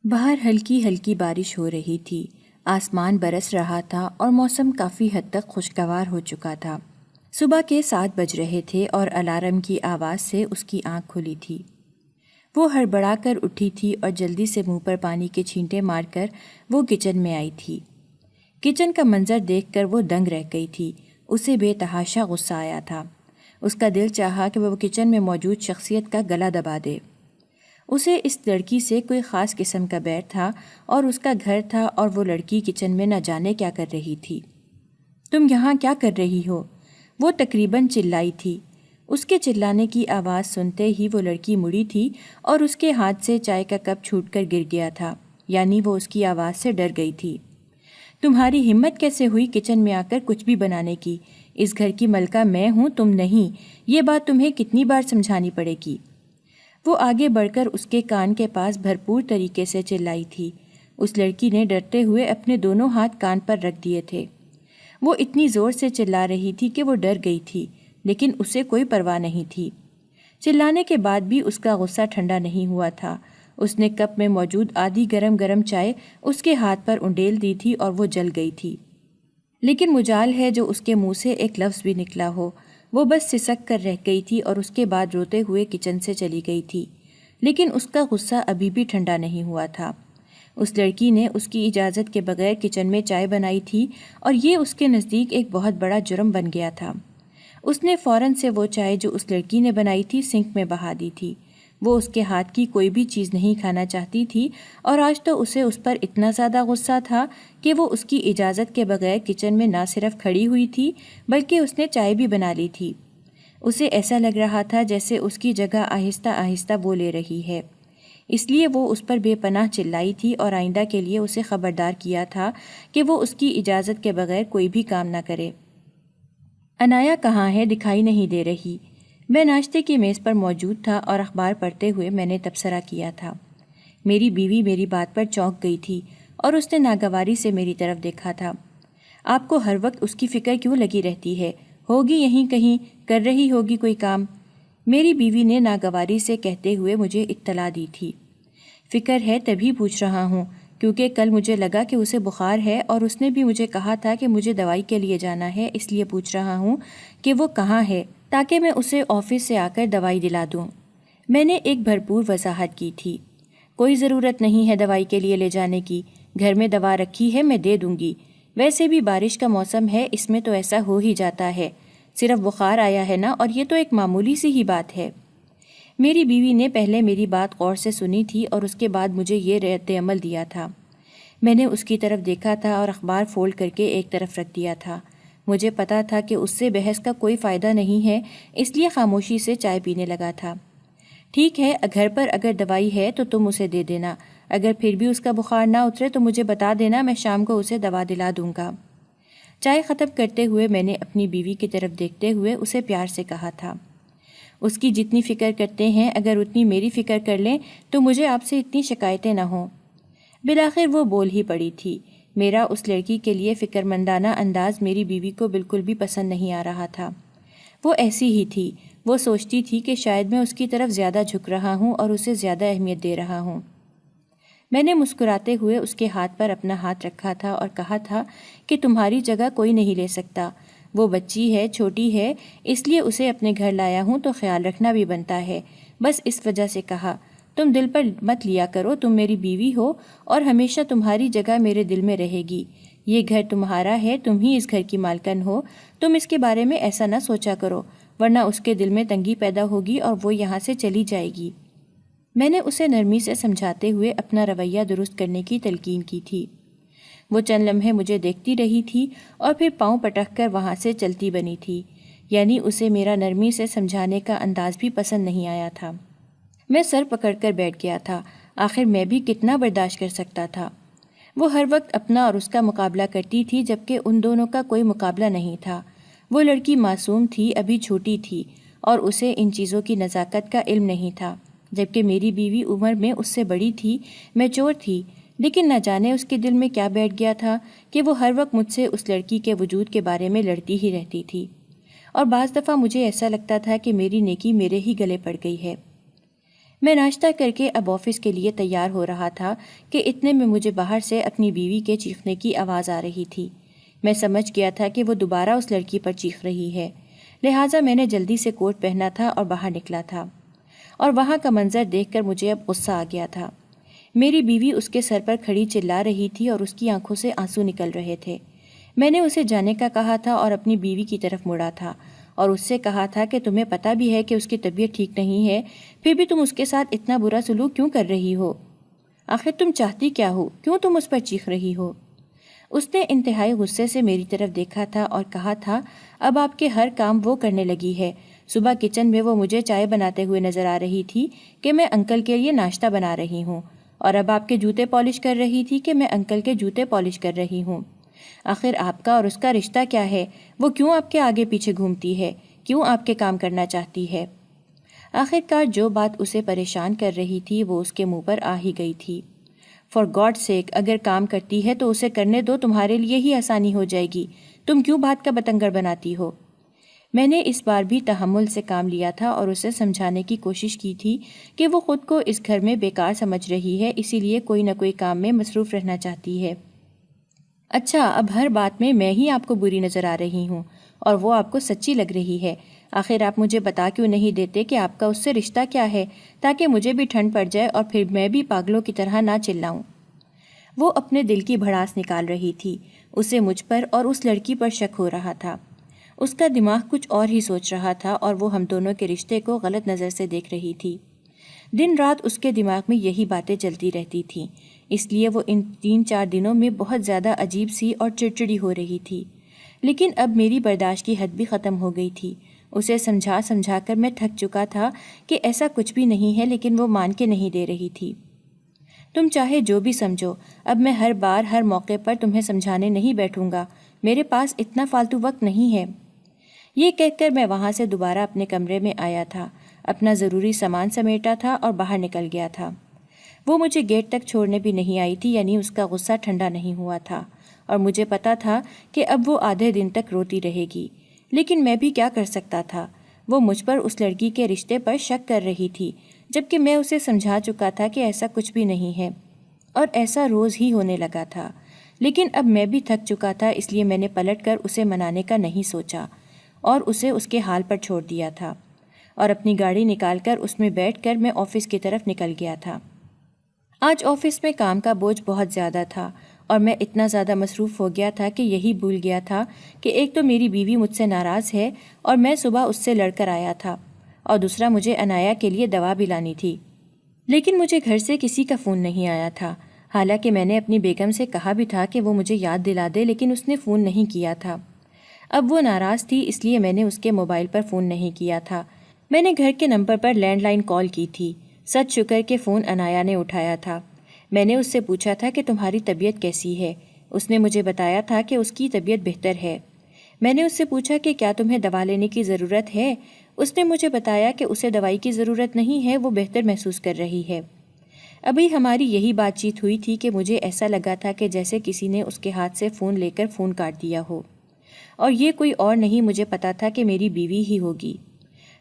باہر ہلکی ہلکی بارش ہو رہی تھی، آسمان برس رہا تھا اور موسم کافی حد تک خوشگوار ہو چکا تھا۔ صبح کے 7 بج رہے تھے اور الارم کی آواز سے اس کی آنکھ کھلی تھی۔ وہ ہڑبڑا کر اٹھی تھی اور جلدی سے منہ پر پانی کے چھینٹے مار کر وہ کچن میں آئی تھی۔ کچن کا منظر دیکھ کر وہ دنگ رہ گئی تھی۔ اسے بے تحاشا غصہ آیا تھا۔ اس کا دل چاہا کہ وہ کچن میں موجود شخصیت کا گلا دبا دے۔ اسے اس لڑکی سے کوئی خاص قسم کا بیر تھا اور اس کا گھر تھا، اور وہ لڑکی کچن میں نہ جانے کیا کر رہی تھی۔ تم یہاں کیا کر رہی ہو؟ وہ تقریباً چلائی تھی۔ اس کے چلانے کی آواز سنتے ہی وہ لڑکی مڑی تھی اور اس کے ہاتھ سے چائے کا کپ چھوٹ کر گر گیا تھا، یعنی وہ اس کی آواز سے ڈر گئی تھی۔ تمہاری ہمت کیسے ہوئی کچن میں آ کر کچھ بھی بنانے کی؟ اس گھر کی ملکہ میں ہوں، تم نہیں۔ یہ بات تمہیں کتنی بار سمجھانی پڑے گی؟ وہ آگے بڑھ کر اس کے کان کے پاس بھرپور طریقے سے چلائی تھی۔ اس لڑکی نے ڈرتے ہوئے اپنے دونوں ہاتھ کان پر رکھ دیے تھے۔ وہ اتنی زور سے چلا رہی تھی کہ وہ ڈر گئی تھی، لیکن اسے کوئی پرواہ نہیں تھی۔ چلانے کے بعد بھی اس کا غصہ ٹھنڈا نہیں ہوا تھا۔ اس نے کپ میں موجود آدھی گرم گرم چائے اس کے ہاتھ پر انڈیل دی تھی اور وہ جل گئی تھی۔ لیکن مجال ہے جو اس کے منہ سے ایک لفظ بھی نکلا ہو۔ وہ بس سسک کر رہ گئی تھی اور اس کے بعد روتے ہوئے کچن سے چلی گئی تھی۔ لیکن اس کا غصہ ابھی بھی ٹھنڈا نہیں ہوا تھا۔ اس لڑکی نے اس کی اجازت کے بغیر کچن میں چائے بنائی تھی اور یہ اس کے نزدیک ایک بہت بڑا جرم بن گیا تھا۔ اس نے فوراً سے وہ چائے جو اس لڑکی نے بنائی تھی سنک میں بہا دی تھی۔ وہ اس کے ہاتھ کی کوئی بھی چیز نہیں کھانا چاہتی تھی، اور آج تو اسے اس پر اتنا زیادہ غصہ تھا کہ وہ اس کی اجازت کے بغیر کچن میں نہ صرف کھڑی ہوئی تھی بلکہ اس نے چائے بھی بنا لی تھی۔ اسے ایسا لگ رہا تھا جیسے اس کی جگہ آہستہ آہستہ وہ لے رہی ہے۔ اس لیے وہ اس پر بے پناہ چلائی تھی اور آئندہ کے لیے اسے خبردار کیا تھا کہ وہ اس کی اجازت کے بغیر کوئی بھی کام نہ کرے۔ انایا کہاں ہے؟ دکھائی نہیں دے رہی۔ میں ناشتے کی میز پر موجود تھا اور اخبار پڑھتے ہوئے میں نے تبصرہ کیا تھا۔ میری بیوی میری بات پر چونک گئی تھی اور اس نے ناگواری سے میری طرف دیکھا تھا۔ آپ کو ہر وقت اس کی فکر کیوں لگی رہتی ہے؟ ہوگی یہیں کہیں، کر رہی ہوگی کوئی کام۔ میری بیوی نے ناگواری سے کہتے ہوئے مجھے اطلاع دی تھی۔ فکر ہے تبھی پوچھ رہا ہوں کیونکہ کل مجھے لگا کہ اسے بخار ہے اور اس نے بھی مجھے کہا تھا کہ مجھے دوائی کے لیے جانا ہے، اس لیے پوچھ رہا ہوں کہ وہ کہاں ہے تاکہ میں اسے آفس سے آ کر دوائی دلا دوں۔ میں نے ایک بھرپور وضاحت کی تھی۔ کوئی ضرورت نہیں ہے دوائی کے لیے لے جانے کی، گھر میں دوا رکھی ہے، میں دے دوں گی۔ ویسے بھی بارش کا موسم ہے، اس میں تو ایسا ہو ہی جاتا ہے، صرف بخار آیا ہے نا، اور یہ تو ایک معمولی سی ہی بات ہے۔ میری بیوی نے پہلے میری بات غور سے سنی تھی اور اس کے بعد مجھے یہ رد عمل دیا تھا۔ میں نے اس کی طرف دیکھا تھا اور اخبار فولڈ کر کے ایک طرف رکھ دیا تھا۔ مجھے پتا تھا کہ اس سے بحث کا کوئی فائدہ نہیں ہے، اس لیے خاموشی سے چائے پینے لگا تھا۔ ٹھیک ہے، گھر پر اگر دوائی ہے تو تم اسے دے دینا، اگر پھر بھی اس کا بخار نہ اترے تو مجھے بتا دینا، میں شام کو اسے دوا دلا دوں گا۔ چائے ختم کرتے ہوئے میں نے اپنی بیوی کی طرف دیکھتے ہوئے اسے پیار سے کہا تھا، اس کی جتنی فکر کرتے ہیں اگر اتنی میری فکر کر لیں تو مجھے آپ سے اتنی شکایتیں نہ ہوں۔ بالآخر وہ بول ہی پڑی تھی۔ میرا اس لڑکی کے لیے فکر مندانہ انداز میری بیوی کو بالکل بھی پسند نہیں آ رہا تھا۔ وہ ایسی ہی تھی، وہ سوچتی تھی کہ شاید میں اس کی طرف زیادہ جھک رہا ہوں اور اسے زیادہ اہمیت دے رہا ہوں۔ میں نے مسکراتے ہوئے اس کے ہاتھ پر اپنا ہاتھ رکھا تھا اور کہا تھا کہ تمہاری جگہ کوئی نہیں لے سکتا، وہ بچی ہے، چھوٹی ہے، اس لیے اسے اپنے گھر لایا ہوں تو خیال رکھنا بھی بنتا ہے، بس اس وجہ سے کہا۔ تم دل پر مت لیا کرو، تم میری بیوی ہو اور ہمیشہ تمہاری جگہ میرے دل میں رہے گی۔ یہ گھر تمہارا ہے، تم ہی اس گھر کی مالکن ہو، تم اس کے بارے میں ایسا نہ سوچا کرو، ورنہ اس کے دل میں تنگی پیدا ہوگی اور وہ یہاں سے چلی جائے گی۔ میں نے اسے نرمی سے سمجھاتے ہوئے اپنا رویہ درست کرنے کی تلقین کی تھی۔ وہ چند لمحے مجھے دیکھتی رہی تھی اور پھر پاؤں پٹک کر وہاں سے چلتی بنی تھی، یعنی اسے میرا نرمی سے سمجھانے کا انداز بھی پسند نہیں آیا تھا۔ میں سر پکڑ کر بیٹھ گیا تھا، آخر میں بھی کتنا برداشت کر سکتا تھا۔ وہ ہر وقت اپنا اور اس کا مقابلہ کرتی تھی جبکہ ان دونوں کا کوئی مقابلہ نہیں تھا۔ وہ لڑکی معصوم تھی، ابھی چھوٹی تھی اور اسے ان چیزوں کی نزاکت کا علم نہیں تھا، جبکہ میری بیوی عمر میں اس سے بڑی تھی، میچور تھی، لیکن نہ جانے اس کے دل میں کیا بیٹھ گیا تھا کہ وہ ہر وقت مجھ سے اس لڑکی کے وجود کے بارے میں لڑتی ہی رہتی تھی، اور بعض دفعہ مجھے ایسا لگتا تھا کہ میری نیکی میرے ہی گلے پڑ گئی ہے۔ میں ناشتہ کر کے اب آفس کے لیے تیار ہو رہا تھا کہ اتنے میں مجھے باہر سے اپنی بیوی کے چیخنے کی آواز آ رہی تھی۔ میں سمجھ گیا تھا کہ وہ دوبارہ اس لڑکی پر چیخ رہی ہے، لہٰذا میں نے جلدی سے کوٹ پہنا تھا اور باہر نکلا تھا، اور وہاں کا منظر دیکھ کر مجھے اب غصہ آ گیا تھا۔ میری بیوی اس کے سر پر کھڑی چلا رہی تھی اور اس کی آنکھوں سے آنسو نکل رہے تھے۔ میں نے اسے جانے کا کہا تھا اور اپنی بیوی کی طرف مڑا تھا اور اس سے کہا تھا کہ تمہیں پتہ بھی ہے کہ اس کی طبیعت ٹھیک نہیں ہے، پھر بھی تم اس کے ساتھ اتنا برا سلوک کیوں کر رہی ہو؟ آخر تم چاہتی کیا ہو؟ کیوں تم اس پر چیخ رہی ہو؟ اس نے انتہائی غصے سے میری طرف دیکھا تھا اور کہا تھا، اب آپ کے ہر کام وہ کرنے لگی ہے۔ صبح کچن میں وہ مجھے چائے بناتے ہوئے نظر آ رہی تھی کہ میں انکل کے لیے ناشتہ بنا رہی ہوں، اور اب آپ کے جوتے پالش کر رہی تھی کہ میں انکل کے جوتے پالش کر رہی ہوں۔ آخر آپ کا اور اس کا رشتہ کیا ہے؟ وہ کیوں آپ کے آگے پیچھے گھومتی ہے؟ کیوں آپ کے کام کرنا چاہتی ہے؟ آخر کار جو بات اسے پریشان کر رہی تھی وہ اس کے منہ پر آ ہی گئی تھی۔ فار گاڈ سیک، اگر کام کرتی ہے تو اسے کرنے دو، تمہارے لیے ہی آسانی ہو جائے گی، تم کیوں بات کا بتنگڑ بناتی ہو؟ میں نے اس بار بھی تحمل سے کام لیا تھا اور اسے سمجھانے کی کوشش کی تھی کہ وہ خود کو اس گھر میں بیکار سمجھ رہی ہے، اسی لیے کوئی نہ کوئی کام میں مصروف رہنا چاہتی ہے۔ اچھا، اب ہر بات میں ہی آپ کو بری نظر آ رہی ہوں اور وہ آپ کو سچی لگ رہی ہے۔ آخر آپ مجھے بتا کیوں نہیں دیتے کہ آپ کا اس سے رشتہ کیا ہے، تاکہ مجھے بھی ٹھنڈ پڑ جائے اور پھر میں بھی پاگلوں کی طرح نہ چلاؤں۔ وہ اپنے دل کی بھڑاس نکال رہی تھی، اسے مجھ پر اور اس لڑکی پر شک ہو رہا تھا۔ اس کا دماغ کچھ اور ہی سوچ رہا تھا اور وہ ہم دونوں کے رشتے کو غلط نظر سے دیکھ رہی تھی۔ دن رات اس کے دماغ میں یہی باتیں چلتی رہتی تھیں، اس لیے وہ ان 3-4 دنوں میں بہت زیادہ عجیب سی اور چڑچڑی ہو رہی تھی۔ لیکن اب میری برداشت کی حد بھی ختم ہو گئی تھی۔ اسے سمجھا سمجھا کر میں تھک چکا تھا کہ ایسا کچھ بھی نہیں ہے، لیکن وہ مان کے نہیں دے رہی تھی۔ تم چاہے جو بھی سمجھو، اب میں ہر بار ہر موقع پر تمہیں سمجھانے نہیں بیٹھوں گا، میرے پاس اتنا فالتو وقت نہیں ہے۔ یہ کہہ کر میں وہاں سے دوبارہ اپنے کمرے میں آیا تھا، اپنا ضروری سامان سمیٹا تھا اور باہر نکل گیا تھا۔ وہ مجھے گیٹ تک چھوڑنے بھی نہیں آئی تھی، یعنی اس کا غصہ ٹھنڈا نہیں ہوا تھا، اور مجھے پتا تھا کہ اب وہ آدھے دن تک روتی رہے گی۔ لیکن میں بھی کیا کر سکتا تھا؟ وہ مجھ پر اس لڑکی کے رشتے پر شک کر رہی تھی، جبکہ میں اسے سمجھا چکا تھا کہ ایسا کچھ بھی نہیں ہے، اور ایسا روز ہی ہونے لگا تھا۔ لیکن اب میں بھی تھک چکا تھا، اس لیے میں نے پلٹ کر اسے منانے کا نہیں سوچا اور اسے اس کے حال پر چھوڑ دیا تھا، اور اپنی گاڑی نکال کر اس میں بیٹھ کر میں آفس کی طرف نکل گیا تھا۔ آج آفس میں کام کا بوجھ بہت زیادہ تھا اور میں اتنا زیادہ مصروف ہو گیا تھا کہ یہی بھول گیا تھا کہ ایک تو میری بیوی مجھ سے ناراض ہے اور میں صبح اس سے لڑ کر آیا تھا، اور دوسرا مجھے عنایا کے لیے دوا بھی لانی تھی۔ لیکن مجھے گھر سے کسی کا فون نہیں آیا تھا، حالانکہ میں نے اپنی بیگم سے کہا بھی تھا کہ وہ مجھے یاد دلا دے، لیکن اس نے فون نہیں کیا تھا۔ اب وہ ناراض تھی، اس لیے میں نے اس کے موبائل پر فون نہیں کیا تھا۔ میں نے گھر کے نمبر پر لینڈ لائن کال کی تھی۔ سچ شکر کہ فون عنایا نے اٹھایا تھا۔ میں نے اس سے پوچھا تھا کہ تمہاری طبیعت کیسی ہے؟ اس نے مجھے بتایا تھا کہ اس کی طبیعت بہتر ہے۔ میں نے اس سے پوچھا کہ کیا تمہیں دوا لینے کی ضرورت ہے؟ اس نے مجھے بتایا کہ اسے دوائی کی ضرورت نہیں ہے، وہ بہتر محسوس کر رہی ہے۔ ابھی ہماری یہی بات چیت ہوئی تھی کہ مجھے ایسا لگا تھا کہ جیسے کسی نے اس کے ہاتھ سے فون لے کر فون کاٹ دیا ہو، اور یہ کوئی اور نہیں، مجھے پتا تھا کہ میری بیوی ہی ہوگی۔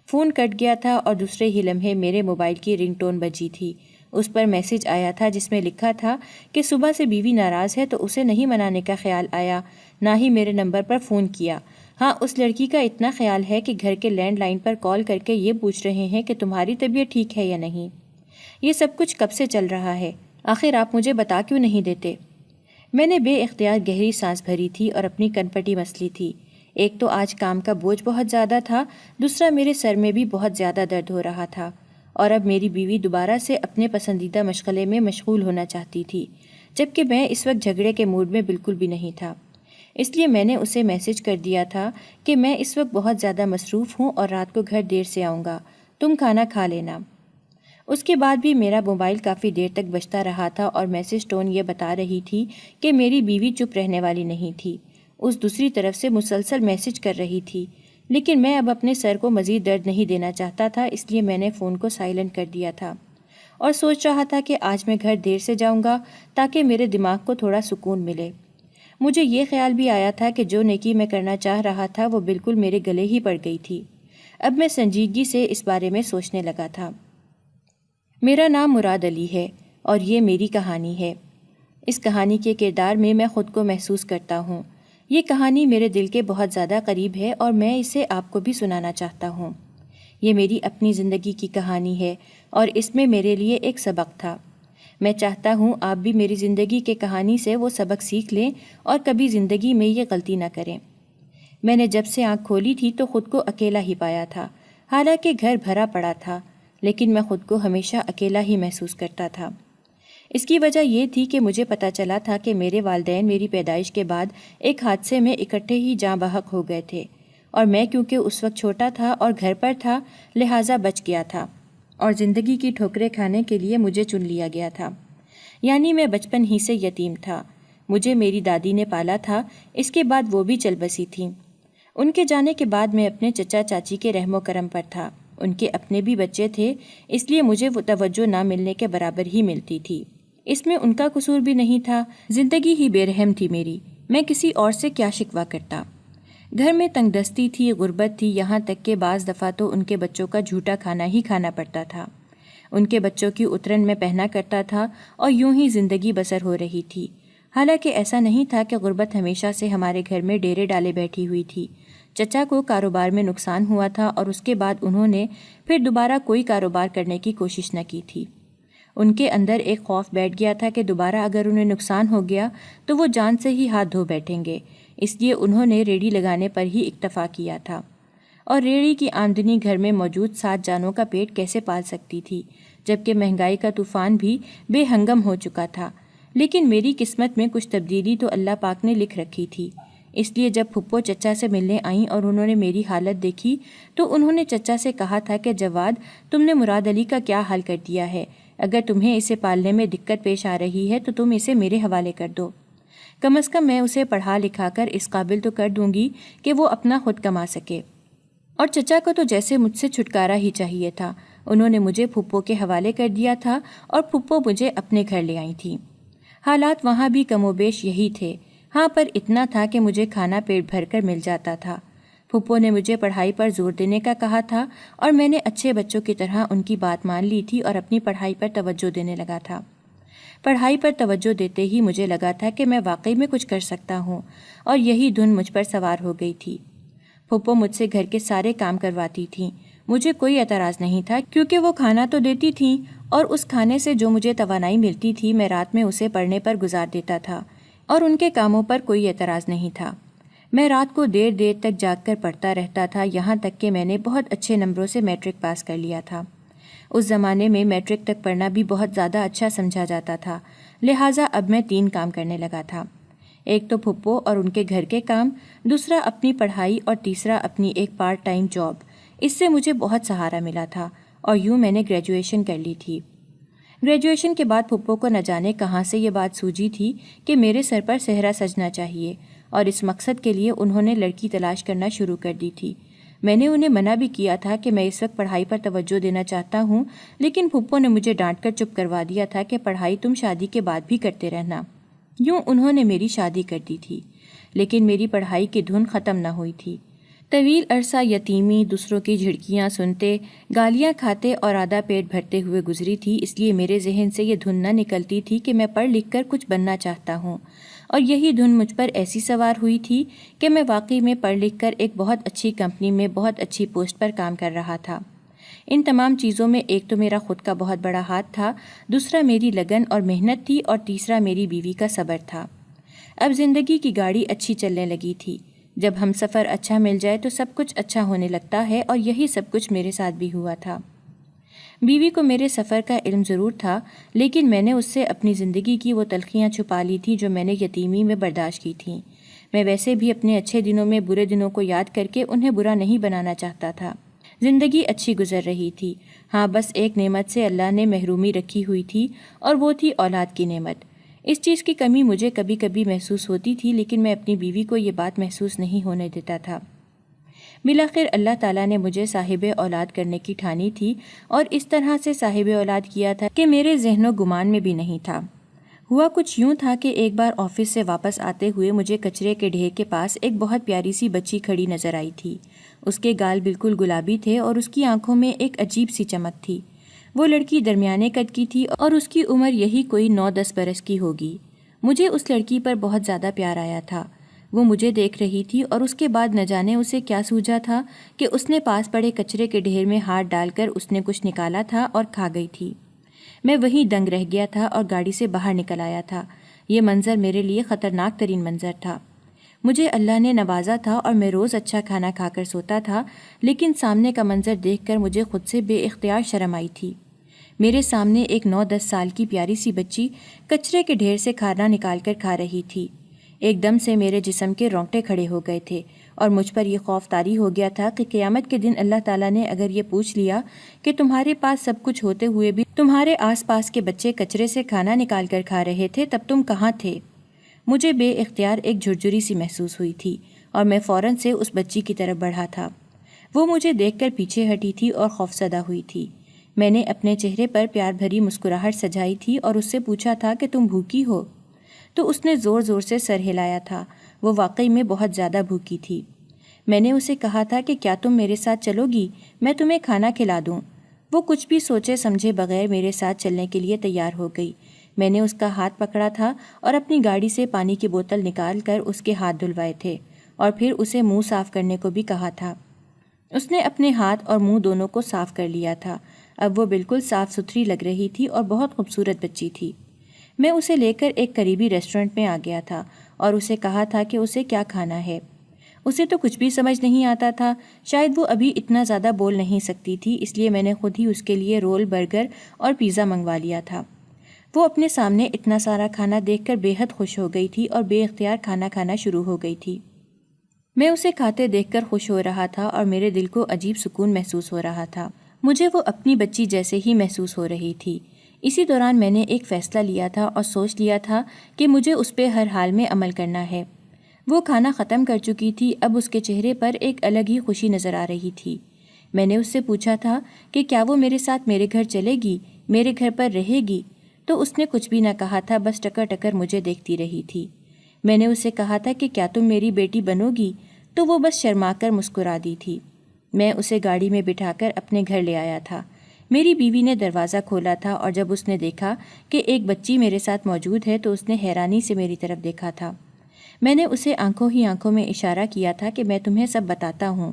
فون کٹ گیا تھا اور دوسرے ہی لمحے میرے موبائل کی رنگ ٹون بجی تھی۔ اس پر میسج آیا تھا جس میں لکھا تھا کہ صبح سے بیوی ناراض ہے تو اسے نہیں منانے کا خیال آیا، نہ ہی میرے نمبر پر فون کیا۔ ہاں، اس لڑکی کا اتنا خیال ہے کہ گھر کے لینڈ لائن پر کال کر کے یہ پوچھ رہے ہیں کہ تمہاری طبیعت ٹھیک ہے یا نہیں۔ یہ سب کچھ کب سے چل رہا ہے؟ آخر آپ مجھے بتا کیوں نہیں دیتے؟ میں نے بے اختیار گہری سانس بھری تھی اور اپنی کنپٹی مسلی تھی۔ ایک تو آج کام کا بوجھ بہت زیادہ تھا، دوسرا میرے سر میں بھی بہت زیادہ درد ہو رہا تھا، اور اب میری بیوی دوبارہ سے اپنے پسندیدہ مشغلے میں مشغول ہونا چاہتی تھی، جبکہ میں اس وقت جھگڑے کے موڈ میں بالکل بھی نہیں تھا۔ اس لیے میں نے اسے میسج کر دیا تھا کہ میں اس وقت بہت زیادہ مصروف ہوں اور رات کو گھر دیر سے آؤں گا، تم کھانا کھا لینا۔ اس کے بعد بھی میرا موبائل کافی دیر تک بجتا رہا تھا اور میسج ٹون یہ بتا رہی تھی کہ میری بیوی چپ رہنے والی نہیں تھی، اس دوسری طرف سے مسلسل میسج کر رہی تھی۔ لیکن میں اب اپنے سر کو مزید درد نہیں دینا چاہتا تھا، اس لیے میں نے فون کو سائلنٹ کر دیا تھا اور سوچ رہا تھا کہ آج میں گھر دیر سے جاؤں گا تاکہ میرے دماغ کو تھوڑا سکون ملے۔ مجھے یہ خیال بھی آیا تھا کہ جو نیکی میں کرنا چاہ رہا تھا وہ بالکل میرے گلے ہی پڑ گئی تھی۔ اب میں سنجیدگی سے اس بارے میں سوچنے لگا تھا۔ میرا نام مراد علی ہے اور یہ میری کہانی ہے۔ اس کہانی کے کردار میں میں خود کو محسوس کرتا ہوں۔ یہ کہانی میرے دل کے بہت زیادہ قریب ہے اور میں اسے آپ کو بھی سنانا چاہتا ہوں۔ یہ میری اپنی زندگی کی کہانی ہے اور اس میں میرے لیے ایک سبق تھا۔ میں چاہتا ہوں آپ بھی میری زندگی کے کہانی سے وہ سبق سیکھ لیں اور کبھی زندگی میں یہ غلطی نہ کریں۔ میں نے جب سے آنکھ کھولی تھی تو خود کو اکیلا ہی پایا تھا، حالانکہ گھر بھرا پڑا تھا، لیکن میں خود کو ہمیشہ اکیلا ہی محسوس کرتا تھا۔ اس کی وجہ یہ تھی کہ مجھے پتہ چلا تھا کہ میرے والدین میری پیدائش کے بعد ایک حادثے میں اکٹھے ہی جاں بحق ہو گئے تھے، اور میں کیونکہ اس وقت چھوٹا تھا اور گھر پر تھا لہٰذا بچ گیا تھا اور زندگی کی ٹھوکریں کھانے کے لیے مجھے چن لیا گیا تھا۔ یعنی میں بچپن ہی سے یتیم تھا۔ مجھے میری دادی نے پالا تھا، اس کے بعد وہ بھی چل بسی تھیں۔ ان کے جانے کے بعد میں اپنے چچا چاچی کے رحم و کرم پر تھا۔ ان کے اپنے بھی بچے تھے، اس لیے مجھے وہ توجہ نہ ملنے کے برابر ہی ملتی تھی۔ اس میں ان کا قصور بھی نہیں تھا، زندگی ہی بے رحم تھی میری۔ میں کسی اور سے کیا شکوہ کرتا؟ گھر میں تنگ دستی تھی، غربت تھی، یہاں تک کہ بعض دفعہ تو ان کے بچوں کا جھوٹا کھانا ہی کھانا پڑتا تھا۔ ان کے بچوں کی اترن میں پہنا کرتا تھا اور یوں ہی زندگی بسر ہو رہی تھی۔ حالانکہ ایسا نہیں تھا کہ غربت ہمیشہ سے ہمارے گھر میں ڈیرے ڈالے بیٹھی ہوئی تھی۔ چچا کو کاروبار میں نقصان ہوا تھا اور اس کے بعد انہوں نے پھر دوبارہ کوئی کاروبار کرنے کی کوشش نہ کی تھی۔ ان کے اندر ایک خوف بیٹھ گیا تھا کہ دوبارہ اگر انہیں نقصان ہو گیا تو وہ جان سے ہی ہاتھ دھو بیٹھیں گے، اس لیے انہوں نے ریڑھی لگانے پر ہی اکتفا کیا تھا۔ اور ریڑھی کی آمدنی گھر میں موجود 7 جانوں کا پیٹ کیسے پال سکتی تھی، جبکہ مہنگائی کا طوفان بھی بے ہنگم ہو چکا تھا۔ لیکن میری قسمت میں کچھ تبدیلی تو اللہ پاک نے لکھ رکھی تھی، اس لیے جب پھپھو چچا سے ملنے آئیں اور انہوں نے میری حالت دیکھی تو انہوں نے چچا سے کہا تھا کہ جواد، تم نے مراد علی کا کیا حال کر دیا ہے؟ اگر تمہیں اسے پالنے میں دقت پیش آ رہی ہے تو تم اسے میرے حوالے کر دو، کم از کم میں اسے پڑھا لکھا کر اس قابل تو کر دوں گی کہ وہ اپنا خود کما سکے۔ اور چچا کو تو جیسے مجھ سے چھٹکارا ہی چاہیے تھا۔ انہوں نے مجھے پھپھو کے حوالے کر دیا تھا اور پھپھو مجھے اپنے گھر لے آئی تھیں۔ حالات وہاں بھی کم و بیش یہی تھے، ہاں پر اتنا تھا کہ مجھے کھانا پیٹ بھر کر مل جاتا تھا۔ پھپھو نے مجھے پڑھائی پر زور دینے کا کہا تھا اور میں نے اچھے بچوں کی طرح ان کی بات مان لی تھی اور اپنی پڑھائی پر توجہ دینے لگا تھا۔ پڑھائی پر توجہ دیتے ہی مجھے لگا تھا کہ میں واقعی میں کچھ کر سکتا ہوں، اور یہی دھن مجھ پر سوار ہو گئی تھی۔ پھپھو مجھ سے گھر کے سارے کام کرواتی تھیں، مجھے کوئی اعتراض نہیں تھا کیونکہ وہ کھانا تو دیتی تھیں اور اس کھانے سے جو مجھے توانائی ملتی تھی میں رات میں اسے پڑھنے پر گزار دیتا تھا، اور ان کے کاموں پر کوئی اعتراض نہیں تھا۔ میں رات کو دیر دیر تک جاگ کر پڑھتا رہتا تھا، یہاں تک کہ میں نے بہت اچھے نمبروں سے میٹرک پاس کر لیا تھا۔ اس زمانے میں میٹرک تک پڑھنا بھی بہت زیادہ اچھا سمجھا جاتا تھا، لہٰذا اب میں 3 کام کرنے لگا تھا۔ ایک تو پھپھو اور ان کے گھر کے کام، دوسرا اپنی پڑھائی اور تیسرا اپنی ایک پارٹ ٹائم جاب۔ اس سے مجھے بہت سہارا ملا تھا اور یوں میں نے گریجویشن کر لی تھی۔ گریجویشن کے بعد پھپھو کو نہ جانے کہاں سے یہ بات سوجی تھی کہ میرے سر پر صحرا سجنا چاہیے، اور اس مقصد کے لیے انہوں نے لڑکی تلاش کرنا شروع کر دی تھی۔ میں نے انہیں منع بھی کیا تھا کہ میں اس وقت پڑھائی پر توجہ دینا چاہتا ہوں، لیکن پھپھو نے مجھے ڈانٹ کر چپ کروا دیا تھا کہ پڑھائی تم شادی کے بعد بھی کرتے رہنا۔ یوں انہوں نے میری شادی کر دی تھی، لیکن میری پڑھائی کی دھن ختم نہ ہوئی تھی۔ طویل عرصہ یتیمی، دوسروں کی جھڑکیاں سنتے، گالیاں کھاتے اور آدھا پیٹ بھرتے ہوئے گزری تھی، اس لیے میرے ذہن سے یہ دھن نہ نکلتی تھی کہ میں پڑھ لکھ کر کچھ بننا چاہتا ہوں، اور یہی دھن مجھ پر ایسی سوار ہوئی تھی کہ میں واقعی میں پڑھ لکھ کر ایک بہت اچھی کمپنی میں بہت اچھی پوسٹ پر کام کر رہا تھا۔ ان تمام چیزوں میں ایک تو میرا خود کا بہت بڑا ہاتھ تھا، دوسرا میری لگن اور محنت تھی، اور تیسرا میری بیوی کا صبر تھا۔ اب زندگی کی گاڑی اچھی چلنے لگی تھی۔ جب ہم سفر اچھا مل جائے تو سب کچھ اچھا ہونے لگتا ہے، اور یہی سب کچھ میرے ساتھ بھی ہوا تھا۔ بیوی کو میرے سفر کا علم ضرور تھا، لیکن میں نے اس سے اپنی زندگی کی وہ تلخیاں چھپا لی تھی جو میں نے یتیمی میں برداشت کی تھیں۔ میں ویسے بھی اپنے اچھے دنوں میں برے دنوں کو یاد کر کے انہیں برا نہیں بنانا چاہتا تھا۔ زندگی اچھی گزر رہی تھی، ہاں بس ایک نعمت سے اللہ نے محرومی رکھی ہوئی تھی، اور وہ تھی اولاد کی نعمت۔ اس چیز کی کمی مجھے کبھی کبھی محسوس ہوتی تھی، لیکن میں اپنی بیوی کو یہ بات محسوس نہیں ہونے دیتا تھا۔ بالآخر اللہ تعالیٰ نے مجھے صاحب اولاد کرنے کی ٹھانی تھی، اور اس طرح سے صاحب اولاد کیا تھا کہ میرے ذہن و گمان میں بھی نہیں تھا۔ ہوا کچھ یوں تھا کہ ایک بار آفس سے واپس آتے ہوئے مجھے کچرے کے ڈھیر کے پاس ایک بہت پیاری سی بچی کھڑی نظر آئی تھی۔ اس کے گال بالکل گلابی تھے اور اس کی آنکھوں میں ایک عجیب سی چمک تھی۔ وہ لڑکی درمیانے قد کی تھی اور اس کی عمر یہی کوئی 9-10 برس کی ہوگی۔ مجھے اس لڑکی پر بہت زیادہ پیار آیا تھا۔ وہ مجھے دیکھ رہی تھی اور اس کے بعد نہ جانے اسے کیا سوجا تھا کہ اس نے پاس پڑے کچرے کے ڈھیر میں ہاتھ ڈال کر اس نے کچھ نکالا تھا اور کھا گئی تھی۔ میں وہیں دنگ رہ گیا تھا اور گاڑی سے باہر نکل آیا تھا۔ یہ منظر میرے لیے خطرناک ترین منظر تھا۔ مجھے اللہ نے نوازا تھا اور میں روز اچھا کھانا کھا کر سوتا تھا، لیکن سامنے کا منظر دیکھ کر مجھے خود سے بے اختیار شرم آئی تھی۔ میرے سامنے ایک 9-10 سال کی پیاری سی بچی کچرے کے ڈھیر سے کھانا نکال کر کھا رہی تھی۔ ایک دم سے میرے جسم کے رونگٹے کھڑے ہو گئے تھے اور مجھ پر یہ خوف طاری ہو گیا تھا کہ قیامت کے دن اللہ تعالیٰ نے اگر یہ پوچھ لیا کہ تمہارے پاس سب کچھ ہوتے ہوئے بھی تمہارے آس پاس کے بچے کچرے سے کھانا نکال کر کھا رہے تھے، تب تم کہاں تھے؟ مجھے بے اختیار ایک جھرجھری سی محسوس ہوئی تھی اور میں فوراً سے اس بچی کی طرف بڑھا تھا۔ وہ مجھے دیکھ کر پیچھے ہٹی تھی اور خوفزدہ ہوئی تھی۔ میں نے اپنے چہرے پر پیار بھری مسکراہٹ سجائی تھی اور اس سے پوچھا تھا کہ تم بھوکی ہو؟ تو اس نے زور زور سے سر ہلایا تھا۔ وہ واقعی میں بہت زیادہ بھوکی تھی۔ میں نے اسے کہا تھا کہ کیا تم میرے ساتھ چلو گی؟ میں تمہیں کھانا کھلا دوں۔ وہ کچھ بھی سوچے سمجھے بغیر میرے ساتھ چلنے کے لیے تیار ہو گئی۔ میں نے اس کا ہاتھ پکڑا تھا اور اپنی گاڑی سے پانی کی بوتل نکال کر اس کے ہاتھ دھلوائے تھے اور پھر اسے منہ صاف کرنے کو بھی کہا تھا۔ اس نے اپنے ہاتھ اور منہ دونوں کو صاف کر لیا تھا۔ اب وہ بالکل صاف ستھری لگ رہی تھی اور بہت خوبصورت بچی تھی۔ میں اسے لے کر ایک قریبی ریسٹورنٹ میں آ گیا تھا اور اسے کہا تھا کہ اسے کیا کھانا ہے۔ اسے تو کچھ بھی سمجھ نہیں آتا تھا، شاید وہ ابھی اتنا زیادہ بول نہیں سکتی تھی، اس لیے میں نے خود ہی اس کے لیے رول، برگر اور پیزا منگوا لیا تھا۔ وہ اپنے سامنے اتنا سارا کھانا دیکھ کر بے حد خوش ہو گئی تھی اور بے اختیار کھانا کھانا شروع ہو گئی تھی۔ میں اسے کھاتے دیکھ کر خوش ہو رہا تھا اور میرے دل کو عجیب سکون محسوس ہو رہا تھا۔ مجھے وہ اپنی بچی جیسے ہی محسوس ہو رہی تھی۔ اسی دوران میں نے ایک فیصلہ لیا تھا اور سوچ لیا تھا کہ مجھے اس پہ ہر حال میں عمل کرنا ہے۔ وہ کھانا ختم کر چکی تھی، اب اس کے چہرے پر ایک الگ ہی خوشی نظر آ رہی تھی۔ میں نے اس سے پوچھا تھا کہ کیا وہ میرے ساتھ میرے گھر چلے گی، میرے گھر پر رہے گی؟ تو اس نے کچھ بھی نہ کہا تھا، بس ٹکر ٹکر مجھے دیکھتی رہی تھی۔ میں نے اسے کہا تھا کہ کیا تم میری بیٹی بنو گی؟ تو وہ بس شرما کر مسکرا دی تھی۔ میں اسے گاڑی میں بٹھا کر اپنے گھر لے آیا تھا۔ میری بیوی نے دروازہ کھولا تھا اور جب اس نے دیکھا کہ ایک بچی میرے ساتھ موجود ہے تو اس نے حیرانی سے میری طرف دیکھا تھا۔ میں نے اسے آنکھوں ہی آنکھوں میں اشارہ کیا تھا کہ میں تمہیں سب بتاتا ہوں۔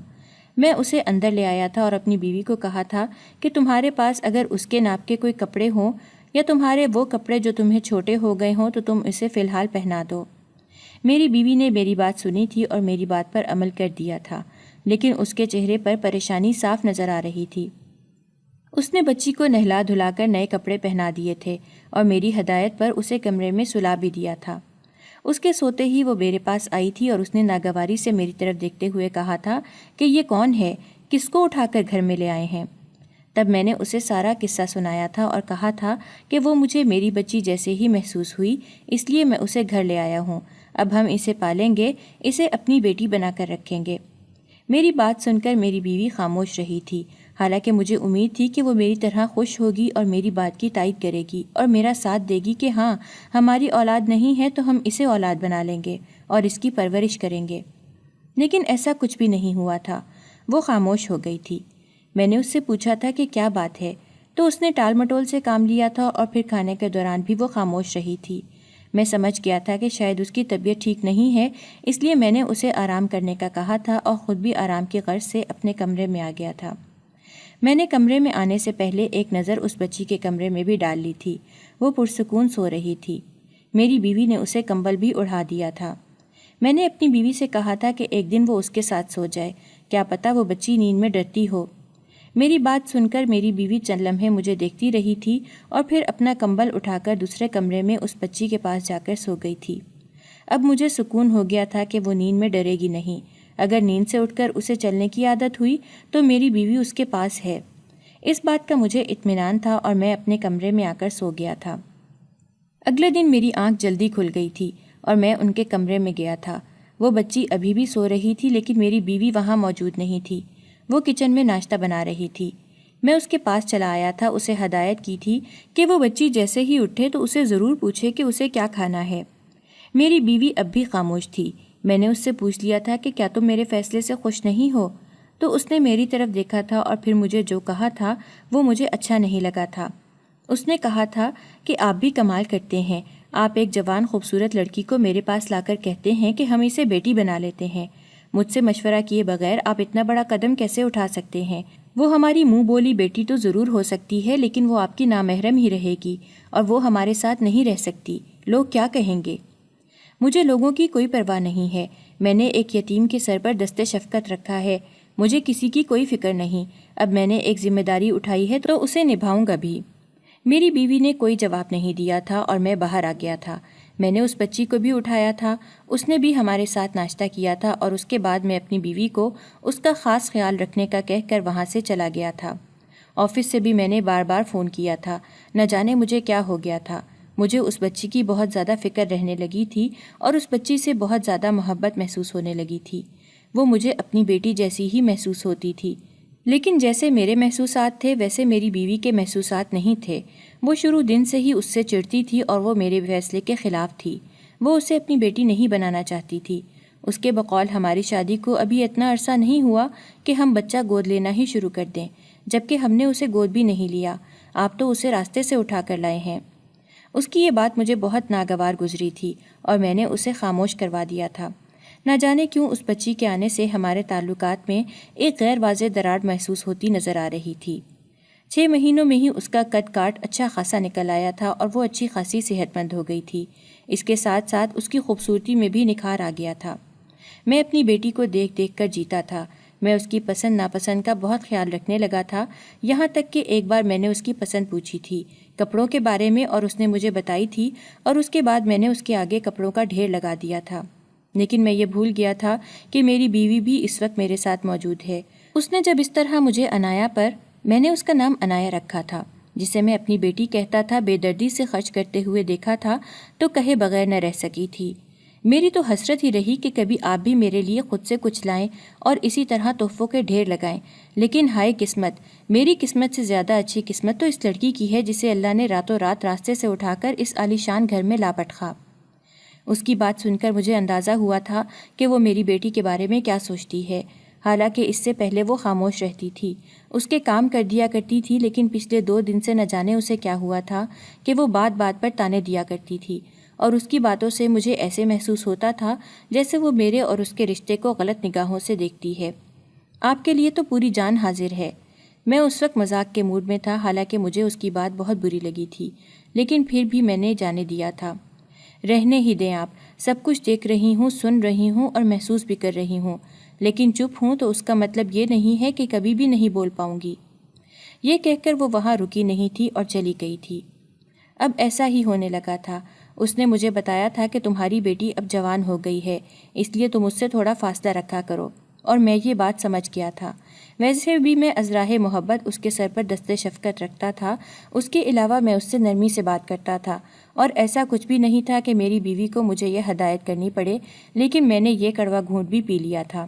میں اسے اندر لے آیا تھا اور اپنی بیوی کو کہا تھا کہ تمہارے پاس اگر اس کے ناپ کے کوئی کپڑے ہوں یا تمہارے وہ کپڑے جو تمہیں چھوٹے ہو گئے ہوں تو تم اسے فی الحال پہنا دو۔ میری بیوی نے میری بات سنی تھی اور میری بات پر عمل کر دیا تھا، لیکن اس کے چہرے پر پریشانی صاف نظر آ رہی تھی۔ اس نے بچی کو نہلا دھلا کر نئے کپڑے پہنا دیے تھے اور میری ہدایت پر اسے کمرے میں سلا بھی دیا تھا۔ اس کے سوتے ہی وہ میرے پاس آئی تھی اور اس نے ناگواری سے میری طرف دیکھتے ہوئے کہا تھا کہ یہ کون ہے، کس کو اٹھا کر گھر میں لے آئے ہیں؟ تب میں نے اسے سارا قصہ سنایا تھا اور کہا تھا کہ وہ مجھے میری بچی جیسے ہی محسوس ہوئی، اس لیے میں اسے گھر لے آیا ہوں۔ اب ہم اسے پالیں گے، اسے اپنی بیٹی بنا کر رکھیں گے۔ میری بات سن کر میری بیوی خاموش رہی تھی، حالانکہ مجھے امید تھی کہ وہ میری طرح خوش ہوگی اور میری بات کی تائید کرے گی اور میرا ساتھ دے گی کہ ہاں، ہماری اولاد نہیں ہے تو ہم اسے اولاد بنا لیں گے اور اس کی پرورش کریں گے۔ لیکن ایسا کچھ بھی نہیں ہوا تھا۔ وہ خاموش ہو گئی تھی۔ میں نے اس سے پوچھا تھا کہ کیا بات ہے، تو اس نے ٹال مٹول سے کام لیا تھا اور پھر کھانے کے دوران بھی وہ خاموش رہی تھی۔ میں سمجھ گیا تھا کہ شاید اس کی طبیعت ٹھیک نہیں ہے، اس لیے میں نے اسے آرام کرنے کا کہا تھا اور خود بھی آرام کی غرض سے اپنے کمرے میں آ گیا تھا۔ میں نے کمرے میں آنے سے پہلے ایک نظر اس بچی کے کمرے میں بھی ڈال لی تھی۔ وہ پرسکون سو رہی تھی۔ میری بیوی نے اسے کمبل بھی اڑا دیا تھا۔ میں نے اپنی بیوی سے کہا تھا کہ ایک دن وہ اس کے ساتھ سو جائے، کیا پتہ وہ بچی نیند میں ڈرتی ہو۔ میری بات سن کر میری بیوی چند لمحے مجھے دیکھتی رہی تھی اور پھر اپنا کمبل اٹھا کر دوسرے کمرے میں اس بچی کے پاس جا کر سو گئی تھی۔ اب مجھے سکون ہو گیا تھا کہ وہ نیند میں ڈرے گی نہیں۔ اگر نیند سے اٹھ کر اسے چلنے کی عادت ہوئی تو میری بیوی اس کے پاس ہے، اس بات کا مجھے اطمینان تھا اور میں اپنے کمرے میں آ کر سو گیا تھا۔ اگلے دن میری آنکھ جلدی کھل گئی تھی اور میں ان کے کمرے میں گیا تھا۔ وہ بچی ابھی بھی سو رہی تھی لیکن میری بیوی وہاں موجود نہیں تھی۔ وہ کچن میں ناشتہ بنا رہی تھی۔ میں اس کے پاس چلا آیا تھا، اسے ہدایت کی تھی کہ وہ بچی جیسے ہی اٹھے تو اسے ضرور پوچھے کہ اسے کیا کھانا ہے۔ میری بیوی اب بھی خاموش تھی۔ میں نے اس سے پوچھ لیا تھا کہ کیا تم میرے فیصلے سے خوش نہیں ہو؟ تو اس نے میری طرف دیکھا تھا اور پھر مجھے جو کہا تھا وہ مجھے اچھا نہیں لگا تھا۔ اس نے کہا تھا کہ آپ بھی کمال کرتے ہیں، آپ ایک جوان خوبصورت لڑکی کو میرے پاس لا کر کہتے ہیں کہ ہم اسے بیٹی بنا لیتے ہیں۔ مجھ سے مشورہ کیے بغیر آپ اتنا بڑا قدم کیسے اٹھا سکتے ہیں؟ وہ ہماری منہ بولی بیٹی تو ضرور ہو سکتی ہے، لیکن وہ آپ کی نامحرم ہی رہے گی اور وہ ہمارے ساتھ نہیں رہ سکتی۔ لوگ کیا کہیں گے؟ مجھے لوگوں کی کوئی پرواہ نہیں ہے، میں نے ایک یتیم کے سر پر دست شفقت رکھا ہے، مجھے کسی کی کوئی فکر نہیں۔ اب میں نے ایک ذمہ داری اٹھائی ہے تو اسے نبھاؤں گا بھی۔ میری بیوی نے کوئی جواب نہیں دیا تھا اور میں باہر آ گیا تھا۔ میں نے اس بچی کو بھی اٹھایا تھا، اس نے بھی ہمارے ساتھ ناشتہ کیا تھا اور اس کے بعد میں اپنی بیوی کو اس کا خاص خیال رکھنے کا کہہ کر وہاں سے چلا گیا تھا۔ آفس سے بھی میں نے بار بار فون کیا تھا، نہ جانے مجھے کیا ہو گیا تھا۔ مجھے اس بچی کی بہت زیادہ فکر رہنے لگی تھی اور اس بچی سے بہت زیادہ محبت محسوس ہونے لگی تھی۔ وہ مجھے اپنی بیٹی جیسی ہی محسوس ہوتی تھی، لیکن جیسے میرے محسوسات تھے ویسے میری بیوی کے محسوسات نہیں تھے۔ وہ شروع دن سے ہی اس سے چڑھتی تھی اور وہ میرے فیصلے کے خلاف تھی۔ وہ اسے اپنی بیٹی نہیں بنانا چاہتی تھی۔ اس کے بقول ہماری شادی کو ابھی اتنا عرصہ نہیں ہوا کہ ہم بچہ گود لینا ہی شروع کر دیں، جبکہ ہم نے اسے گود بھی نہیں لیا، آپ تو اسے راستے سے اٹھا کر لائے ہیں۔ اس کی یہ بات مجھے بہت ناگوار گزری تھی اور میں نے اسے خاموش کروا دیا تھا۔ نہ جانے کیوں اس بچی کے آنے سے ہمارے تعلقات میں ایک غیر واضح دراڑ محسوس ہوتی نظر آ رہی تھی۔ 6 مہینوں میں ہی اس کا قد کاٹ اچھا خاصا نکل آیا تھا اور وہ اچھی خاصی صحت مند ہو گئی تھی۔ اس کے ساتھ ساتھ اس کی خوبصورتی میں بھی نکھار آ گیا تھا۔ میں اپنی بیٹی کو دیکھ دیکھ کر جیتا تھا۔ میں اس کی پسند ناپسند کا بہت خیال رکھنے لگا تھا، یہاں تک کہ ایک بار میں نے اس کی پسند پوچھی تھی کپڑوں کے بارے میں اور اس نے مجھے بتائی تھی، اور اس کے بعد میں نے اس کے آگے کپڑوں کا ڈھیر لگا دیا تھا۔ لیکن میں یہ بھول گیا تھا کہ میری بیوی بھی اس وقت میرے ساتھ موجود ہے۔ اس نے جب اس طرح مجھے انایا پر، میں نے اس کا نام انایا رکھا تھا، جسے میں اپنی بیٹی کہتا تھا، بے دردی سے خرچ کرتے ہوئے دیکھا تھا تو کہے بغیر نہ رہ سکی تھی۔ میری تو حسرت ہی رہی کہ کبھی آپ بھی میرے لیے خود سے کچھ لائیں اور اسی طرح تحفوں کے ڈھیر لگائیں، لیکن ہائے قسمت، میری قسمت سے زیادہ اچھی قسمت تو اس لڑکی کی ہے جسے اللہ نے راتوں رات راستے سے اٹھا کر اس عالیشان گھر میں لا پٹخا۔ اس کی بات سن کر مجھے اندازہ ہوا تھا کہ وہ میری بیٹی کے بارے میں کیا سوچتی ہے، حالانکہ اس سے پہلے وہ خاموش رہتی تھی، اس کے کام کر دیا کرتی تھی، لیکن پچھلے 2 دن سے نہ جانے اسے کیا ہوا تھا کہ وہ بات بات پر تانے دیا کرتی تھی، اور اس کی باتوں سے مجھے ایسے محسوس ہوتا تھا جیسے وہ میرے اور اس کے رشتے کو غلط نگاہوں سے دیکھتی ہے۔ آپ کے لیے تو پوری جان حاضر ہے۔ میں اس وقت مذاق کے موڈ میں تھا، حالانکہ مجھے اس کی بات بہت بری لگی تھی، لیکن پھر بھی میں نے جانے دیا تھا۔ رہنے ہی دیں آپ، سب کچھ دیکھ رہی ہوں، سن رہی ہوں اور محسوس بھی کر رہی ہوں، لیکن چپ ہوں تو اس کا مطلب یہ نہیں ہے کہ کبھی بھی نہیں بول پاؤں گی۔ یہ کہہ کر وہ وہاں رکی نہیں تھی اور چلی گئی تھی۔ اب ایسا ہی ہونے لگا تھا۔ اس نے مجھے بتایا تھا کہ تمہاری بیٹی اب جوان ہو گئی ہے، اس لیے تم اس سے تھوڑا فاصلہ رکھا کرو، اور میں یہ بات سمجھ گیا تھا۔ ویسے بھی میں ازراہ محبت اس کے سر پر دست شفقت رکھتا تھا، اس کے علاوہ میں اس سے نرمی سے بات کرتا تھا، اور ایسا کچھ بھی نہیں تھا کہ میری بیوی کو مجھے یہ ہدایت کرنی پڑے، لیکن میں نے یہ کڑوا گھونٹ بھی پی لیا تھا۔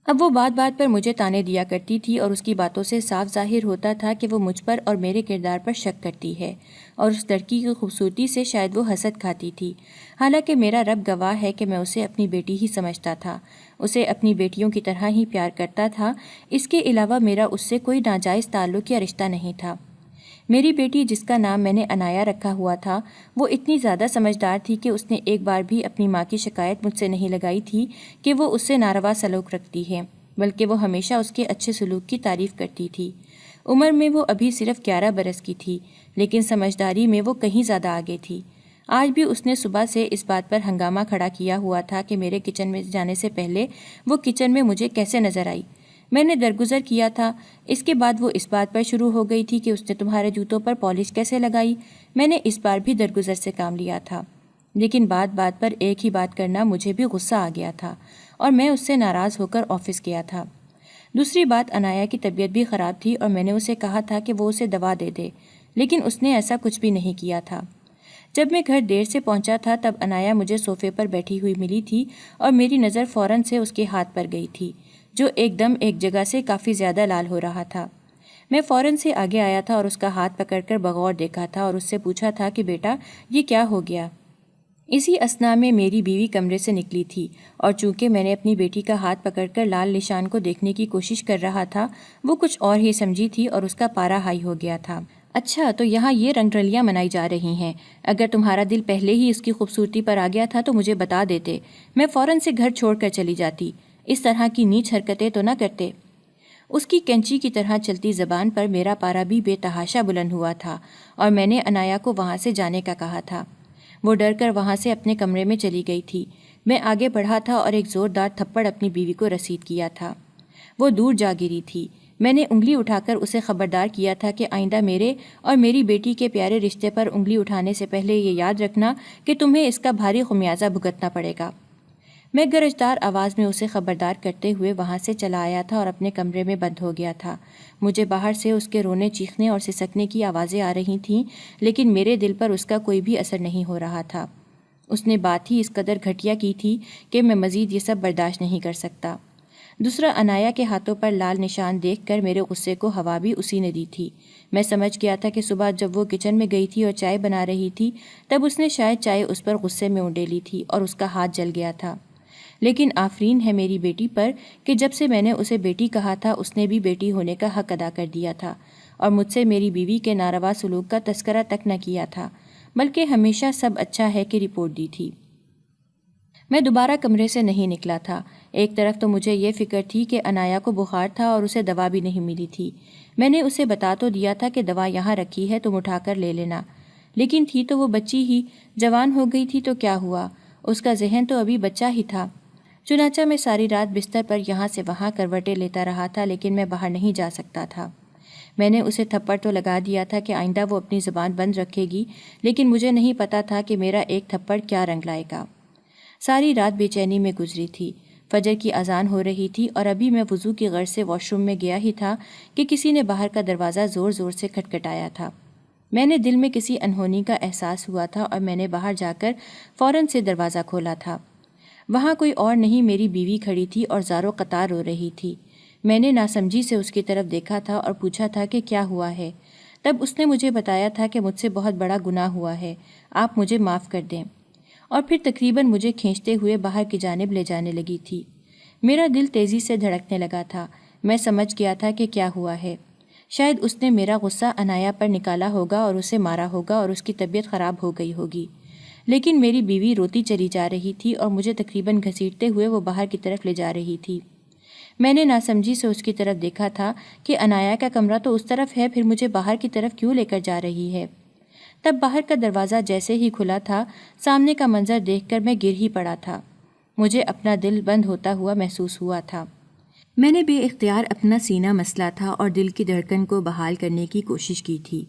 اب وہ بات بات پر مجھے تانے دیا کرتی تھی اور اس کی باتوں سے صاف ظاہر ہوتا تھا کہ وہ مجھ پر اور میرے کردار پر شک کرتی ہے، اور اس لڑکی کی خوبصورتی سے شاید وہ حسد کھاتی تھی، حالانکہ میرا رب گواہ ہے کہ میں اسے اپنی بیٹی ہی سمجھتا تھا، اسے اپنی بیٹیوں کی طرح ہی پیار کرتا تھا، اس کے علاوہ میرا اس سے کوئی ناجائز تعلق یا رشتہ نہیں تھا۔ میری بیٹی، جس کا نام میں نے انایا رکھا ہوا تھا، وہ اتنی زیادہ سمجھدار تھی کہ اس نے ایک بار بھی اپنی ماں کی شکایت مجھ سے نہیں لگائی تھی کہ وہ اس سے ناروا سلوک رکھتی ہے، بلکہ وہ ہمیشہ اس کے اچھے سلوک کی تعریف کرتی تھی۔ عمر میں وہ ابھی صرف 11 برس کی تھی، لیکن سمجھداری میں وہ کہیں زیادہ آگے تھی۔ آج بھی اس نے صبح سے اس بات پر ہنگامہ کھڑا کیا ہوا تھا کہ میرے کچن میں جانے سے پہلے وہ کچن میں مجھے کیسے نظر آئی۔ میں نے درگزر کیا تھا، اس کے بعد وہ اس بات پر شروع ہو گئی تھی کہ اس نے تمہارے جوتوں پر پالش کیسے لگائی۔ میں نے اس بار بھی درگزر سے کام لیا تھا، لیکن بات بات پر ایک ہی بات کرنا مجھے بھی غصہ آ گیا تھا، اور میں اس سے ناراض ہو کر آفس گیا تھا۔ دوسری بات، انایا کی طبیعت بھی خراب تھی اور میں نے اسے کہا تھا کہ وہ اسے دوا دے دے، لیکن اس نے ایسا کچھ بھی نہیں کیا تھا۔ جب میں گھر دیر سے پہنچا تھا تب انایا مجھے صوفے پر بیٹھی ہوئی ملی تھی اور میری نظر فوراً سے اس کے ہاتھ پر گئی تھی، جو ایک دم ایک جگہ سے کافی زیادہ لال ہو رہا تھا۔ میں فوراً سے آگے آیا تھا اور اس کا ہاتھ پکڑ کر بغور دیکھا تھا اور اس سے پوچھا تھا کہ بیٹا، یہ کیا ہو گیا؟ اسی اثنا میں میری بیوی کمرے سے نکلی تھی، اور چونکہ میں نے اپنی بیٹی کا ہاتھ پکڑ کر لال نشان کو دیکھنے کی کوشش کر رہا تھا، وہ کچھ اور ہی سمجھی تھی اور اس کا پارا ہائی ہو گیا تھا۔ اچھا، تو یہاں یہ رنگ رلیاں منائی جا رہی ہیں۔ اگر تمہارا دل پہلے ہی اس کی خوبصورتی پر آ گیا تھا تو مجھے بتا دیتے، میں فوراً سے گھر چھوڑ کر چلی جاتی، اس طرح کی نیچ حرکتیں تو نہ کرتے۔ اس کی کینچی کی طرح چلتی زبان پر میرا پارا بھی بے تحاشا بلند ہوا تھا، اور میں نے انایا کو وہاں سے جانے کا کہا تھا۔ وہ ڈر کر وہاں سے اپنے کمرے میں چلی گئی تھی۔ میں آگے بڑھا تھا اور ایک زوردار تھپڑ اپنی بیوی کو رسید کیا تھا۔ وہ دور جا گری تھی۔ میں نے انگلی اٹھا کر اسے خبردار کیا تھا کہ آئندہ میرے اور میری بیٹی کے پیارے رشتے پر انگلی اٹھانے سے پہلے یہ یاد رکھنا کہ تمہیں اس کا بھاری خمیازہ بھگتنا پڑے گا۔ میں گرجدار آواز میں اسے خبردار کرتے ہوئے وہاں سے چلا آیا تھا اور اپنے کمرے میں بند ہو گیا تھا۔ مجھے باہر سے اس کے رونے، چیخنے اور سسکنے کی آوازیں آ رہی تھیں، لیکن میرے دل پر اس کا کوئی بھی اثر نہیں ہو رہا تھا۔ اس نے بات ہی اس قدر گھٹیا کی تھی کہ میں مزید یہ سب برداشت نہیں کر سکتا۔ دوسرا، انایا کے ہاتھوں پر لال نشان دیکھ کر میرے غصے کو ہوا بھی اسی نے دی تھی۔ میں سمجھ گیا تھا کہ صبح جب وہ کچن میں گئی تھی اور چائے بنا رہی تھی، تب اس نے شاید چائے اس پر غصے میں انڈیلی تھی اور اس کا ہاتھ جل گیا تھا۔ لیکن آفرین ہے میری بیٹی پر کہ جب سے میں نے اسے بیٹی کہا تھا، اس نے بھی بیٹی ہونے کا حق ادا کر دیا تھا، اور مجھ سے میری بیوی کے ناروا سلوک کا تذکرہ تک نہ کیا تھا، بلکہ ہمیشہ سب اچھا ہے کہ رپورٹ دی تھی۔ میں دوبارہ کمرے سے نہیں نکلا تھا۔ ایک طرف تو مجھے یہ فکر تھی کہ انایا کو بخار تھا اور اسے دوا بھی نہیں ملی تھی۔ میں نے اسے بتا تو دیا تھا کہ دوا یہاں رکھی ہے، تم اٹھا کر لے لینا، لیکن تھی تو وہ بچی ہی، جوان ہو گئی تھی تو کیا ہوا، اس کا ذہن تو ابھی بچہ ہی تھا۔ چنانچہ میں ساری رات بستر پر یہاں سے وہاں کروٹیں لیتا رہا تھا، لیکن میں باہر نہیں جا سکتا تھا۔ میں نے اسے تھپڑ تو لگا دیا تھا کہ آئندہ وہ اپنی زبان بند رکھے گی، لیکن مجھے نہیں پتا تھا کہ میرا ایک تھپڑ کیا رنگ لائے گا۔ ساری رات بے چینی میں گزری تھی۔ فجر کی اذان ہو رہی تھی اور ابھی میں وضو کی غرض سے واش روم میں گیا ہی تھا کہ کسی نے باہر کا دروازہ زور زور سے کھٹکھٹایا تھا۔ میں نے دل میں کسی انہونی کا احساس ہوا تھا اور میں نے باہر جا کر فوراً سے دروازہ کھولا تھا۔ وہاں کوئی اور نہیں، میری بیوی کھڑی تھی اور زارو قطار رو رہی تھی۔ میں نے ناسمجھی سے اس کی طرف دیکھا تھا اور پوچھا تھا کہ کیا ہوا ہے۔ تب اس نے مجھے بتایا تھا کہ مجھ سے بہت بڑا گناہ ہوا ہے، آپ مجھے معاف کر دیں، اور پھر تقریباً مجھے کھینچتے ہوئے باہر کی جانب لے جانے لگی تھی۔ میرا دل تیزی سے دھڑکنے لگا تھا۔ میں سمجھ گیا تھا کہ کیا ہوا ہے۔ شاید اس نے میرا غصہ انایا پر نکالا ہوگا اور اسے مارا ہوگا اور اس کی طبیعت خراب ہو گئی ہوگی، لیکن میری بیوی روتی چلی جا رہی تھی اور مجھے تقریباً گھسیٹتے ہوئے وہ باہر کی طرف لے جا رہی تھی۔ میں نے ناسمجھی سے اس کی طرف دیکھا تھا کہ انایا کا کمرہ تو اس طرف ہے، پھر مجھے باہر کی طرف کیوں لے کر جا رہی ہے؟ تب باہر کا دروازہ جیسے ہی کھلا تھا، سامنے کا منظر دیکھ کر میں گر ہی پڑا تھا۔ مجھے اپنا دل بند ہوتا ہوا محسوس ہوا تھا۔ میں نے بے اختیار اپنا سینہ مسلا تھا اور دل کی دھڑکن کو بحال کرنے کی کوشش کی تھی۔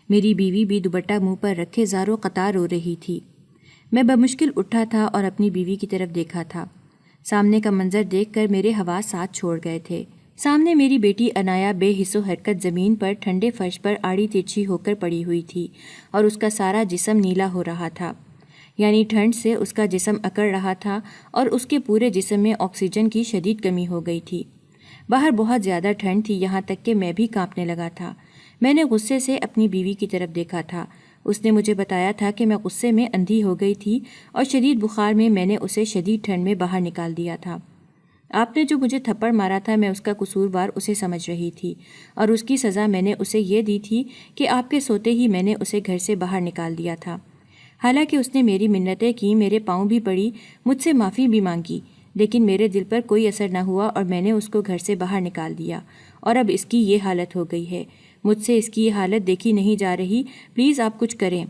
میری بیوی بھی دوپٹہ منہ پر رکھے زارو قطار رو رہی تھی۔ میں بمشکل اٹھا تھا اور اپنی بیوی کی طرف دیکھا تھا۔ سامنے کا منظر دیکھ کر میرے حواس ساتھ چھوڑ گئے تھے۔ سامنے میری بیٹی انایا بے حس و حرکت زمین پر ٹھنڈے فرش پر آڑی ترچھی ہو کر پڑی ہوئی تھی اور اس کا سارا جسم نیلا ہو رہا تھا، یعنی ٹھنڈ سے اس کا جسم اکڑ رہا تھا اور اس کے پورے جسم میں آکسیجن کی شدید کمی ہو گئی تھی۔ باہر بہت زیادہ ٹھنڈ تھی، یہاں تک کہ میں بھی کانپنے لگا تھا۔ میں نے غصے سے اپنی بیوی کی طرف دیکھا تھا۔ اس نے مجھے بتایا تھا کہ میں غصے میں اندھی ہو گئی تھی اور شدید بخار میں نے اسے شدید ٹھنڈ میں باہر نکال دیا تھا۔ آپ نے جو مجھے تھپڑ مارا تھا، میں اس کا قصوروار اسے سمجھ رہی تھی، اور اس کی سزا میں نے اسے یہ دی تھی کہ آپ کے سوتے ہی میں نے اسے گھر سے باہر نکال دیا تھا۔ حالانکہ اس نے میری منتیں کی، میرے پاؤں بھی پڑی، مجھ سے معافی بھی مانگی، لیکن میرے دل پر کوئی اثر نہ ہوا اور میں نے اس کو گھر سے باہر نکال دیا، اور اب اس کی یہ حالت ہو گئی ہے۔ مجھ سے اس کی یہ حالت دیکھی نہیں جا رہی، پلیز آپ کچھ کریں۔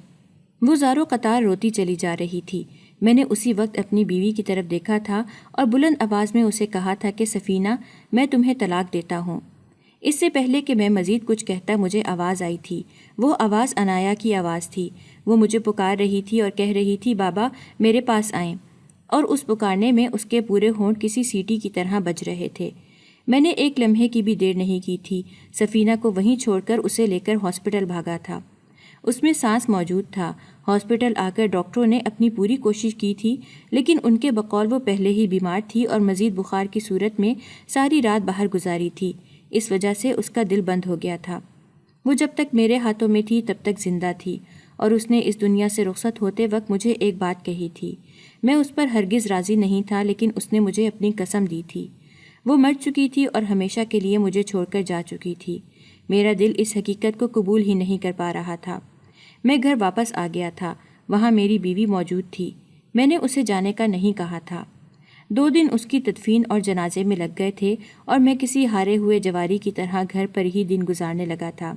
وہ زارو قطار روتی چلی جا رہی تھی۔ میں نے اسی وقت اپنی بیوی کی طرف دیکھا تھا اور بلند آواز میں اسے کہا تھا کہ سفینہ، میں تمہیں طلاق دیتا ہوں۔ اس سے پہلے کہ میں مزید کچھ کہتا مجھے آواز آئی تھی۔ وہ آواز انایا کی آواز تھی۔ وہ مجھے پکار رہی تھی اور کہہ رہی تھی، بابا میرے پاس آئیں، اور اس پکارنے میں اس کے پورے ہونٹ کسی سیٹی کی طرح بج رہے تھے۔ میں نے ایک لمحے کی بھی دیر نہیں کی تھی، سفینہ کو وہیں چھوڑ کر اسے لے کر ہاسپٹل بھاگا تھا۔ اس میں سانس موجود تھا۔ ہاسپٹل آ کر ڈاکٹروں نے اپنی پوری کوشش کی تھی، لیکن ان کے بقول وہ پہلے ہی بیمار تھی اور مزید بخار کی صورت میں ساری رات باہر گزاری تھی، اس وجہ سے اس کا دل بند ہو گیا تھا۔ وہ جب تک میرے ہاتھوں میں تھی تب تک زندہ تھی، اور اس نے اس دنیا سے رخصت ہوتے وقت مجھے ایک بات کہی تھی۔ میں اس پر ہرگز راضی نہیں تھا، لیکن اس نے مجھے اپنی قسم دی تھی۔ وہ مر چکی تھی اور ہمیشہ کے لیے مجھے چھوڑ کر جا چکی تھی۔ میرا دل اس حقیقت کو قبول ہی نہیں کر پا رہا تھا۔ میں گھر واپس آ گیا تھا۔ وہاں میری بیوی موجود تھی۔ میں نے اسے جانے کا نہیں کہا تھا۔ 2 دن اس کی تدفین اور جنازے میں لگ گئے تھے اور میں کسی ہارے ہوئے جواری کی طرح گھر پر ہی دن گزارنے لگا تھا۔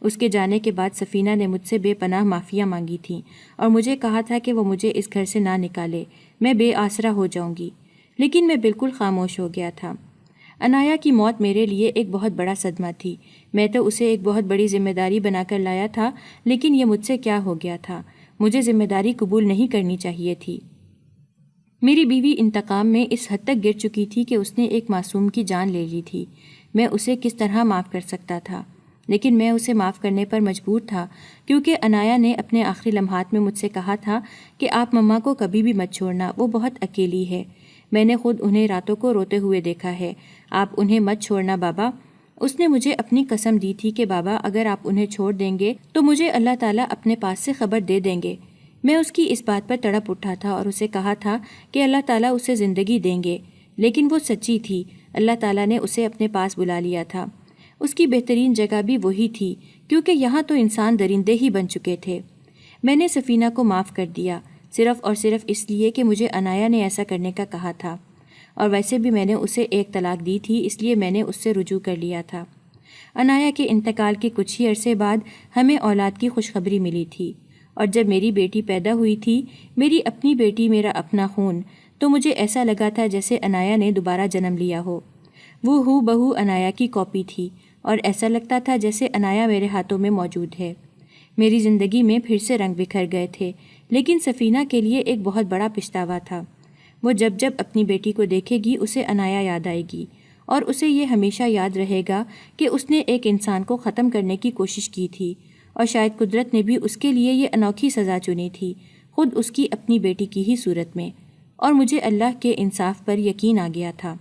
اس کے جانے کے بعد سفینہ نے مجھ سے بے پناہ معافیاں مانگی تھیں اور مجھے کہا تھا کہ وہ مجھے اس گھر سے نہ نکالے، میں بے آسرا ہو جاؤں گی، لیکن میں بالکل خاموش ہو گیا تھا۔ عنایا کی موت میرے لیے ایک بہت بڑا صدمہ تھی۔ میں تو اسے ایک بہت بڑی ذمہ داری بنا کر لایا تھا، لیکن یہ مجھ سے کیا ہو گیا تھا؟ مجھے ذمہ داری قبول نہیں کرنی چاہیے تھی۔ میری بیوی انتقام میں اس حد تک گر چکی تھی کہ اس نے ایک معصوم کی جان لے لی تھی۔ میں اسے کس طرح معاف کر سکتا تھا؟ لیکن میں اسے معاف کرنے پر مجبور تھا، کیونکہ عنایا نے اپنے آخری لمحات میں مجھ سے کہا تھا کہ آپ مما کو کبھی بھی مت چھوڑنا، وہ بہت اکیلی ہے۔ میں نے خود انہیں راتوں کو روتے ہوئے دیکھا ہے۔ آپ انہیں مت چھوڑنا بابا۔ اس نے مجھے اپنی قسم دی تھی کہ بابا اگر آپ انہیں چھوڑ دیں گے تو مجھے اللہ تعالیٰ اپنے پاس سے خبر دے دیں گے۔ میں اس کی اس بات پر تڑپ اٹھا تھا اور اسے کہا تھا کہ اللہ تعالیٰ اسے زندگی دیں گے، لیکن وہ سچی تھی۔ اللہ تعالیٰ نے اسے اپنے پاس بلا لیا تھا۔ اس کی بہترین جگہ بھی وہی تھی، کیونکہ یہاں تو انسان درندے ہی بن چکے تھے۔ میں نے سفینہ کو معاف کر دیا، صرف اور صرف اس لیے کہ مجھے عنایا نے ایسا کرنے کا کہا تھا، اور ویسے بھی میں نے اسے ایک طلاق دی تھی، اس لیے میں نے اس سے رجوع کر لیا تھا۔ عنایا کے انتقال کے کچھ ہی عرصے بعد ہمیں اولاد کی خوشخبری ملی تھی، اور جب میری بیٹی پیدا ہوئی تھی، میری اپنی بیٹی، میرا اپنا خون، تو مجھے ایسا لگا تھا جیسے عنایا نے دوبارہ جنم لیا ہو۔ وہ ہو بہو عنایا کی کاپی تھی، اور ایسا لگتا تھا جیسے عنایا میرے ہاتھوں میں موجود ہے۔ میری زندگی میں پھر سے رنگ بکھر گئے تھے، لیکن سفینہ کے لیے ایک بہت بڑا پچھتاوا تھا۔ وہ جب جب اپنی بیٹی کو دیکھے گی اسے عنایا یاد آئے گی، اور اسے یہ ہمیشہ یاد رہے گا کہ اس نے ایک انسان کو ختم کرنے کی کوشش کی تھی، اور شاید قدرت نے بھی اس کے لیے یہ انوکھی سزا چنی تھی، خود اس کی اپنی بیٹی کی ہی صورت میں، اور مجھے اللہ کے انصاف پر یقین آ گیا تھا۔